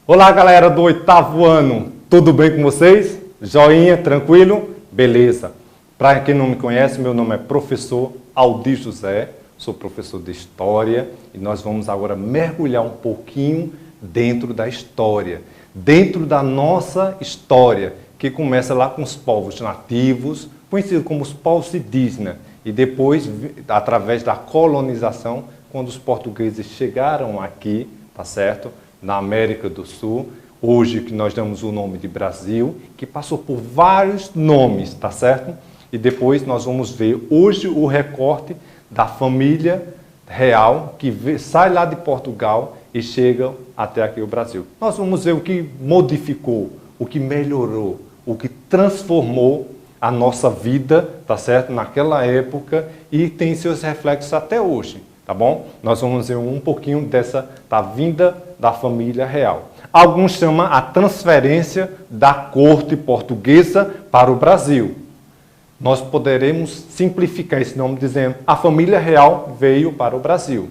Olá, galera do 8º ano, tudo bem com vocês? Joinha, tranquilo? Beleza. Para quem não me conhece, meu nome é professor Aldir José, sou professor de História e nós vamos agora mergulhar um pouquinho dentro da história, dentro da nossa história, que começa lá com os povos nativos, conhecidos como os povos indígenas, e depois, através da colonização, quando os portugueses chegaram aqui, tá certo? Na América do Sul, hoje que nós damos o nome de Brasil, que passou por vários nomes, tá certo? E depois nós vamos ver hoje o recorte da família real que sai lá de Portugal e chega até aqui o Brasil. Nós vamos ver o que modificou, o que melhorou, o que transformou a nossa vida, tá certo? Naquela época e tem seus reflexos até hoje, tá bom? Nós vamos ver um pouquinho da vinda da família real. Alguns chamam a transferência da corte portuguesa para o Brasil. Nós poderemos simplificar esse nome dizendo a família real veio para o Brasil.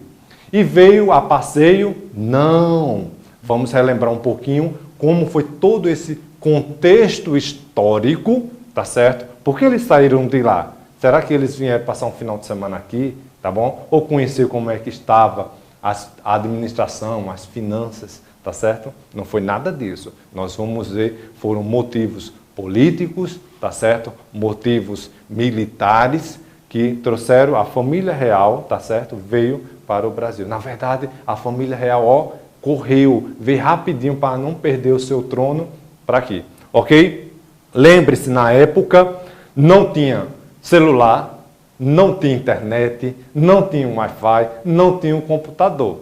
E veio a passeio? Não. Vamos relembrar um pouquinho como foi todo esse contexto histórico, tá certo? Por que eles saíram de lá? Será que eles vieram passar um final de semana aqui, tá bom? Ou conhecer como é que estava a administração, as finanças, tá certo? Não foi nada disso. Nós vamos ver, foram motivos políticos, tá certo? Motivos militares que trouxeram a família real, tá certo? Veio para o Brasil. Na verdade, a família real, correu, veio rapidinho para não perder o seu trono para aqui, ok? Lembre-se, na época não tinha celular, não tinha internet, não tinha Wi-Fi, não tinha um computador.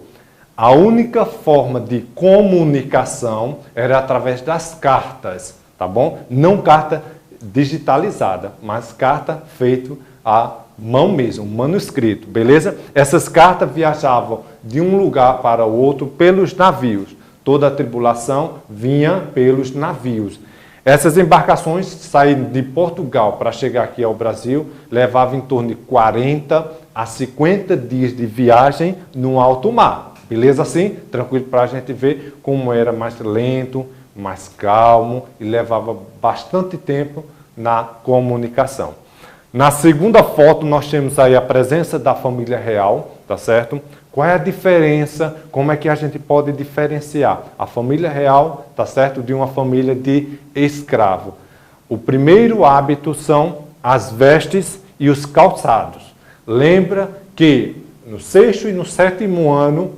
A única forma de comunicação era através das cartas, tá bom? Não carta digitalizada, mas carta feita à mão mesmo, manuscrito, beleza? Essas cartas viajavam de um lugar para o outro pelos navios. Toda a tribulação vinha pelos navios. Essas embarcações saindo de Portugal para chegar aqui ao Brasil levavam em torno de 40 a 50 dias de viagem no alto mar. Beleza assim? Tranquilo para a gente ver como era mais lento, mais calmo e levava bastante tempo na comunicação. Na segunda foto nós temos aí a presença da família real, tá certo? Qual é a diferença? Como é que a gente pode diferenciar a família real, tá certo, de uma família de escravo? O primeiro hábito são as vestes e os calçados. Lembra que no 6º e no 7º ano,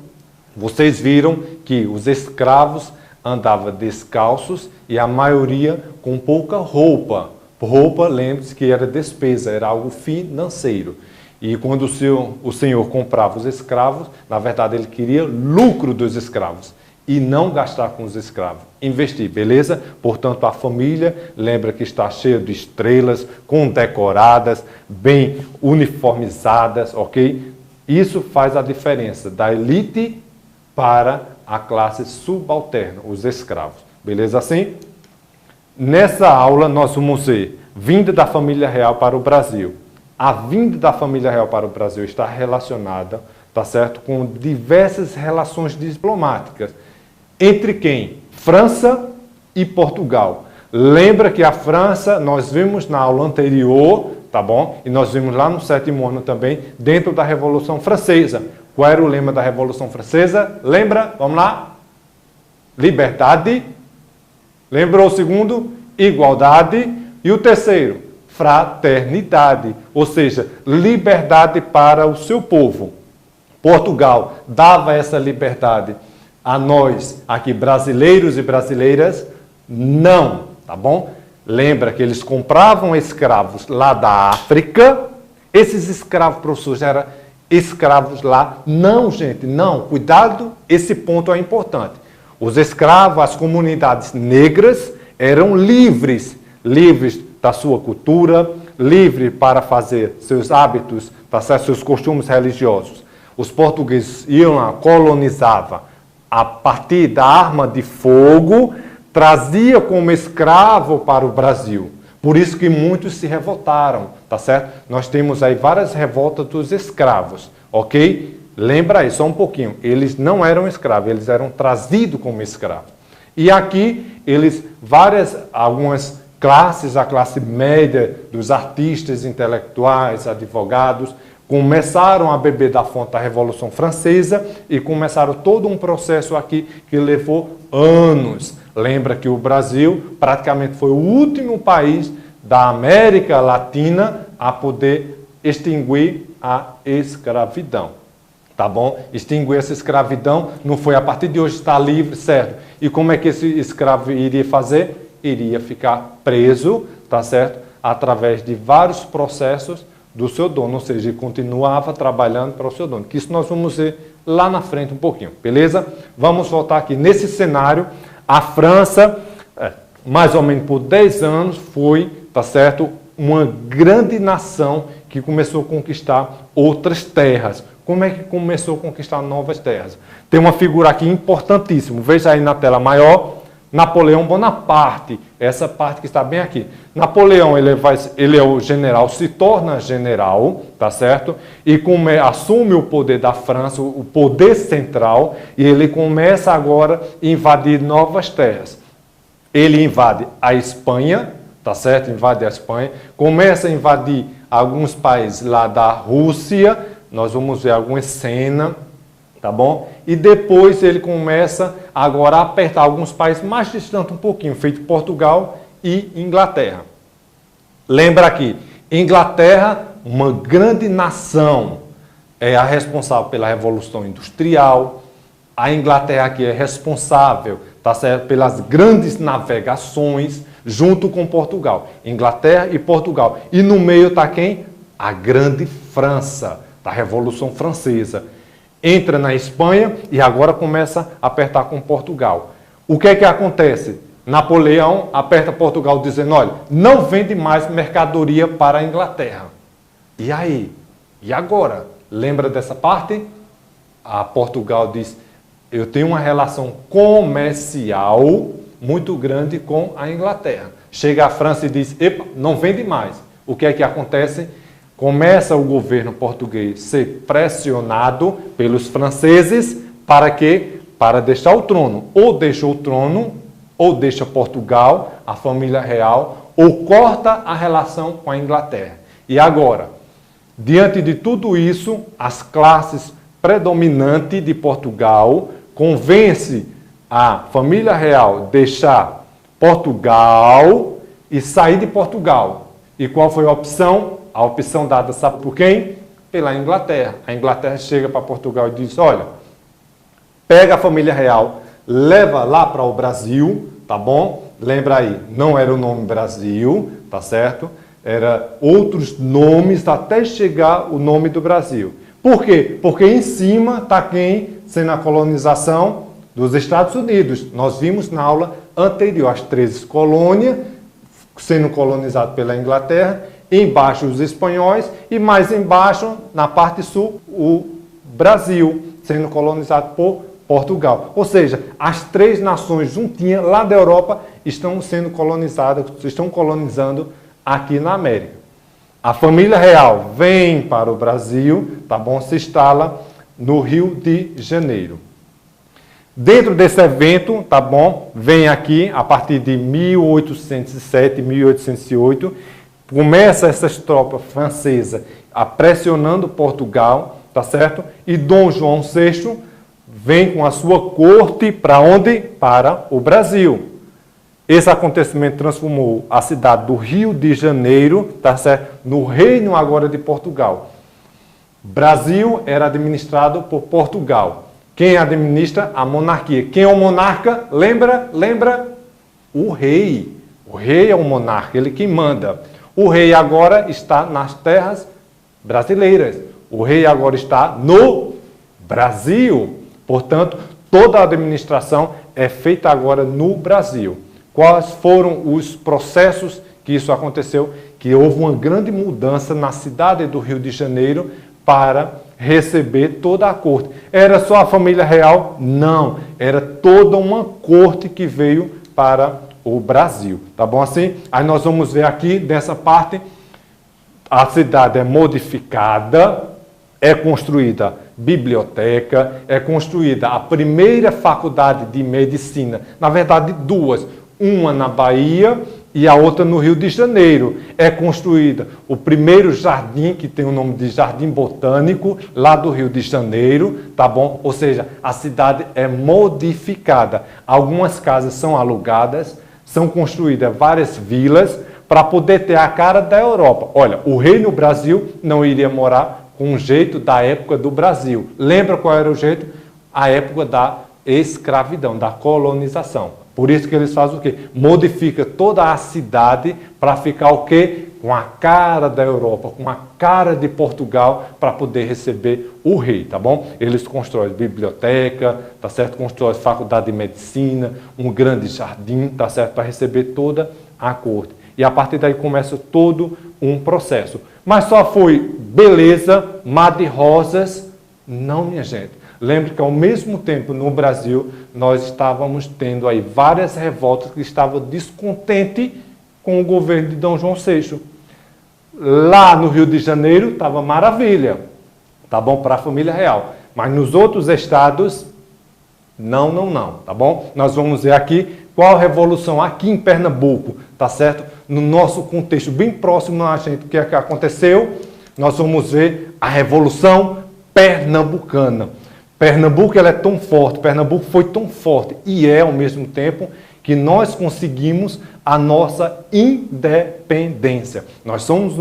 vocês viram que os escravos andavam descalços e a maioria com pouca roupa. Roupa, lembre-se que era despesa, era algo financeiro. E quando o senhor comprava os escravos, na verdade ele queria lucro dos escravos e não gastar com os escravos, investir, beleza? Portanto, a família, lembra que está cheia de estrelas, condecoradas, bem uniformizadas, ok? Isso faz a diferença da elite para a classe subalterna, os escravos, beleza assim? Nessa aula nós vamos ver vinda da família real para o Brasil. A vinda da família real para o Brasil está relacionada, tá certo, com diversas relações diplomáticas. Entre quem? França e Portugal. Lembra que a França, nós vimos na aula anterior, tá bom? E nós vimos lá no 7º ano também, dentro da Revolução Francesa. Qual era o lema da Revolução Francesa? Lembra? Vamos lá? Liberdade. Lembrou o segundo? Igualdade. E o terceiro? Fraternidade, ou seja, liberdade para o seu povo. Portugal dava essa liberdade a nós, aqui brasileiros e brasileiras, não, tá bom? Lembra que eles compravam escravos lá da África, esses escravos, professor, já eram escravos lá? Não, gente, não, cuidado, esse ponto é importante. Os escravos, as comunidades negras eram livres da sua cultura, livre para fazer seus hábitos, tá certo? Seus costumes religiosos. Os portugueses iam lá, colonizavam a partir da arma de fogo, trazia como escravo para o Brasil. Por isso que muitos se revoltaram, tá certo? Nós temos aí várias revoltas dos escravos, ok? Lembra aí, só um pouquinho. Eles não eram escravos, eles eram trazidos como escravos. E aqui, algumas classes, a classe média dos artistas, intelectuais, advogados, começaram a beber da fonte da Revolução Francesa e começaram todo um processo aqui que levou anos. Lembra que o Brasil praticamente foi o último país da América Latina a poder extinguir a escravidão. Tá bom? Extinguir essa escravidão não foi a partir de hoje está livre, certo? E como é que esse escravo iria fazer? Iria ficar preso, tá certo? Através de vários processos do seu dono, ou seja, ele continuava trabalhando para o seu dono. Que isso nós vamos ver lá na frente um pouquinho, beleza? Vamos voltar aqui. Nesse cenário, a França, mais ou menos por 10 anos, foi, tá certo, uma grande nação que começou a conquistar outras terras. Como é que começou a conquistar novas terras? Tem uma figura aqui importantíssima, veja aí na tela maior, Napoleão Bonaparte, essa parte que está bem aqui. Napoleão, ele é o general, se torna general, tá certo? E assume o poder da França, o poder central, e ele começa agora a invadir novas terras. Ele invade a Espanha, tá certo? Invade a Espanha, começa a invadir alguns países lá da Rússia, nós vamos ver algumas cenas, tá bom? E depois ele começa agora a apertar alguns países mais distantes um pouquinho, feito Portugal e Inglaterra. Lembra aqui, Inglaterra, uma grande nação, é a responsável pela Revolução Industrial. A Inglaterra aqui é responsável, tá certo, pelas grandes navegações junto com Portugal. Inglaterra e Portugal. E no meio está quem? A grande França, da Revolução Francesa. Entra na Espanha e agora começa a apertar com Portugal. O que é que acontece? Napoleão aperta Portugal dizendo, olha, não vende mais mercadoria para a Inglaterra. E aí? E agora? Lembra dessa parte? A Portugal diz, eu tenho uma relação comercial muito grande com a Inglaterra. Chega a França e diz, epa, não vende mais. O que é que acontece? Começa o governo português a ser pressionado pelos franceses para quê? Para deixar o trono. Ou deixa o trono, ou deixa Portugal, a família real, ou corta a relação com a Inglaterra. E agora, diante de tudo isso, as classes predominantes de Portugal convence a família real deixar Portugal e sair de Portugal. E qual foi a opção? A opção dada, sabe por quem? Pela Inglaterra. A Inglaterra chega para Portugal e diz, olha, pega a família real, leva lá para o Brasil, tá bom? Lembra aí, não era o nome Brasil, tá certo? Era outros nomes até chegar o nome do Brasil. Por quê? Porque em cima está quem? Sendo a colonização dos Estados Unidos. Nós vimos na aula anterior as 13 colônias sendo colonizadas pela Inglaterra, embaixo os espanhóis e mais embaixo, na parte sul, o Brasil, sendo colonizado por Portugal. Ou seja, as 3 nações juntinhas lá da Europa estão sendo colonizadas, estão colonizando aqui na América. A família real vem para o Brasil, tá bom? Se instala no Rio de Janeiro. Dentro desse evento, tá bom? Vem aqui, a partir de 1807, 1808, começa essas tropas francesas a pressionando Portugal, tá certo? E Dom João VI vem com a sua corte para onde? Para o Brasil. Esse acontecimento transformou a cidade do Rio de Janeiro, tá certo? No reino agora de Portugal. Brasil era administrado por Portugal. Quem administra? A monarquia. Quem é o monarca? Lembra? Lembra? O rei. O rei é o monarca, ele quem manda. O rei agora está nas terras brasileiras. O rei agora está no Brasil. Portanto, toda a administração é feita agora no Brasil. Quais foram os processos que isso aconteceu? Que houve uma grande mudança na cidade do Rio de Janeiro para receber toda a corte. Era só a família real? Não. Era toda uma corte que veio para o Brasil. Tá bom assim? Aí nós vamos ver aqui, nessa parte, a cidade é modificada, é construída biblioteca, é construída a primeira faculdade de medicina, na verdade duas, uma na Bahia e a outra no Rio de Janeiro. É construída o primeiro jardim, que tem o nome de Jardim Botânico, lá do Rio de Janeiro, tá bom? Ou seja, a cidade é modificada. Algumas casas são alugadas, são construídas várias vilas para poder ter a cara da Europa. Olha, o rei no Brasil não iria morar com o jeito da época do Brasil. Lembra qual era o jeito? A época da escravidão, da colonização. Por isso que eles fazem o quê? Modifica toda a cidade para ficar o quê? Com a cara da Europa, com a cara de Portugal, para poder receber o rei, tá bom? Eles constroem biblioteca, tá certo? Constroem faculdade de medicina, um grande jardim, tá certo? Para receber toda a corte. E a partir daí começa todo um processo. Mas só foi beleza, mar de rosas? Não, minha gente. Lembre que ao mesmo tempo no Brasil nós estávamos tendo aí várias revoltas que estavam descontentes com o governo de Dom João VI. Lá no Rio de Janeiro estava maravilha, tá bom? Para a família real. Mas nos outros estados, não, tá bom? Nós vamos ver aqui qual a revolução aqui em Pernambuco, tá certo? No nosso contexto bem próximo a gente, o que é que aconteceu? Nós vamos ver a Revolução Pernambucana. Pernambuco ela é tão forte, Pernambuco foi tão forte e é ao mesmo tempo que nós conseguimos a nossa independência. Nós somos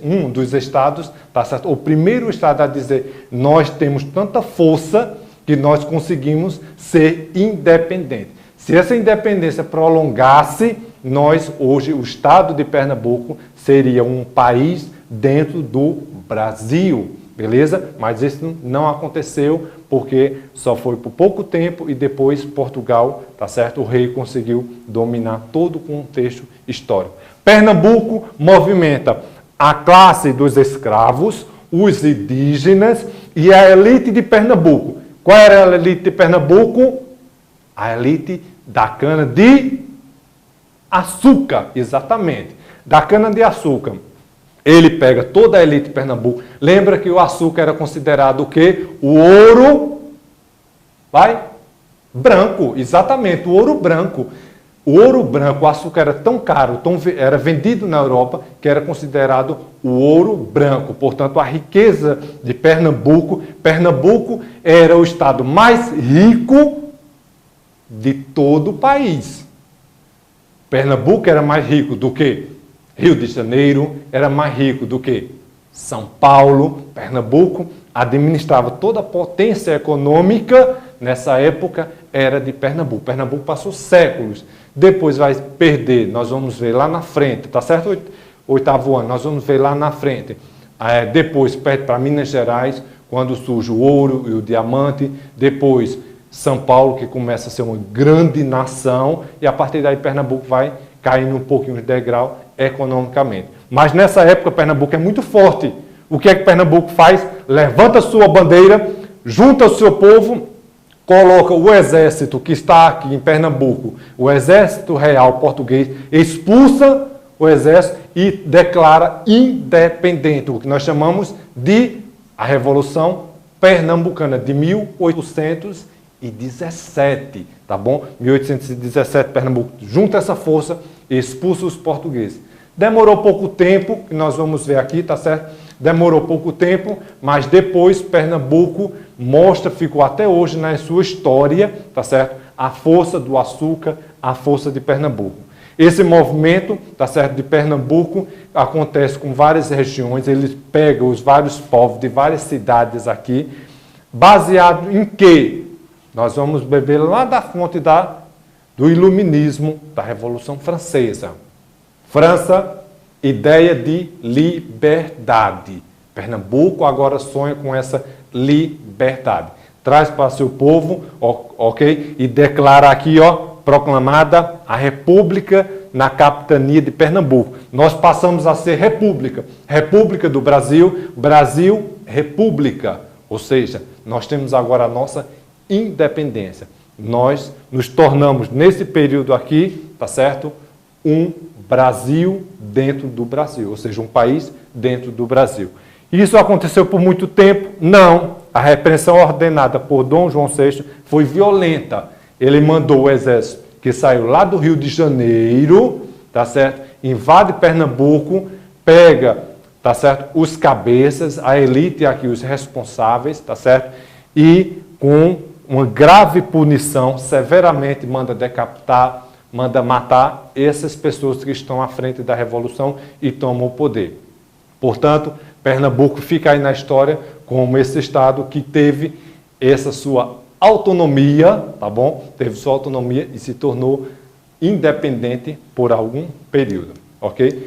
um dos estados, tá certo? O primeiro estado a dizer nós temos tanta força que nós conseguimos ser independentes. Se essa independência prolongasse, nós hoje, o estado de Pernambuco, seria um país dentro do Brasil, beleza? Mas isso não aconteceu porque só foi por pouco tempo e depois Portugal, tá certo? O rei conseguiu dominar todo o contexto histórico. Pernambuco movimenta a classe dos escravos, os indígenas e a elite de Pernambuco. Qual era a elite de Pernambuco? A elite da cana de açúcar, exatamente. Da cana de açúcar. Ele pega toda a elite de Pernambuco. Lembra que o açúcar era considerado o quê? O ouro, branco, exatamente, o ouro branco. O ouro branco, o açúcar era tão caro, era vendido na Europa, que era considerado o ouro branco. Portanto, a riqueza de Pernambuco, Pernambuco era o estado mais rico de todo o país. Pernambuco era mais rico do que Rio de Janeiro, era mais rico do que São Paulo. Pernambuco administrava toda a potência econômica nessa época, era de Pernambuco. Pernambuco passou séculos, depois vai perder, nós vamos ver lá na frente, tá certo? Oitavo ano, nós vamos ver lá na frente. Depois perde para Minas Gerais, quando surge o ouro e o diamante, depois São Paulo, que começa a ser uma grande nação, e a partir daí Pernambuco vai caindo um pouquinho de degrau economicamente. Mas nessa época Pernambuco é muito forte. O que é que Pernambuco faz? Levanta sua bandeira, junta o seu povo, coloca o exército que está aqui em Pernambuco, o exército real português, expulsa o exército e declara independente, o que nós chamamos de a Revolução Pernambucana de 1817, tá bom? 1817, Pernambuco junta essa força e expulsa os portugueses. Demorou pouco tempo, que nós vamos ver aqui, tá certo? Demorou pouco tempo, mas depois Pernambuco mostra, ficou até hoje na sua história, tá certo? A força do açúcar, a força de Pernambuco. Esse movimento, tá certo, de Pernambuco acontece com várias regiões, eles pegam os vários povos de várias cidades aqui, baseado em quê? Nós vamos beber lá da fonte do iluminismo, da Revolução Francesa. França, ideia de liberdade. Pernambuco agora sonha com essa liberdade. Traz para seu povo, ok? E declara aqui, proclamada a República na capitania de Pernambuco. Nós passamos a ser República. República do Brasil, Brasil, República. Ou seja, nós temos agora a nossa independência. Nós nos tornamos, nesse período aqui, tá certo? Um Brasil dentro do Brasil, ou seja, um país dentro do Brasil. Isso aconteceu por muito tempo? Não. A repressão ordenada por Dom João VI foi violenta. Ele mandou o exército que saiu lá do Rio de Janeiro, tá certo? Invade Pernambuco, pega, tá certo? Os cabeças, a elite aqui, os responsáveis, tá certo? E com uma grave punição, severamente manda decapitar, manda matar essas pessoas que estão à frente da revolução e tomam o poder. Portanto, Pernambuco fica aí na história como esse estado que teve essa sua autonomia, tá bom? Teve sua autonomia e se tornou independente por algum período, ok?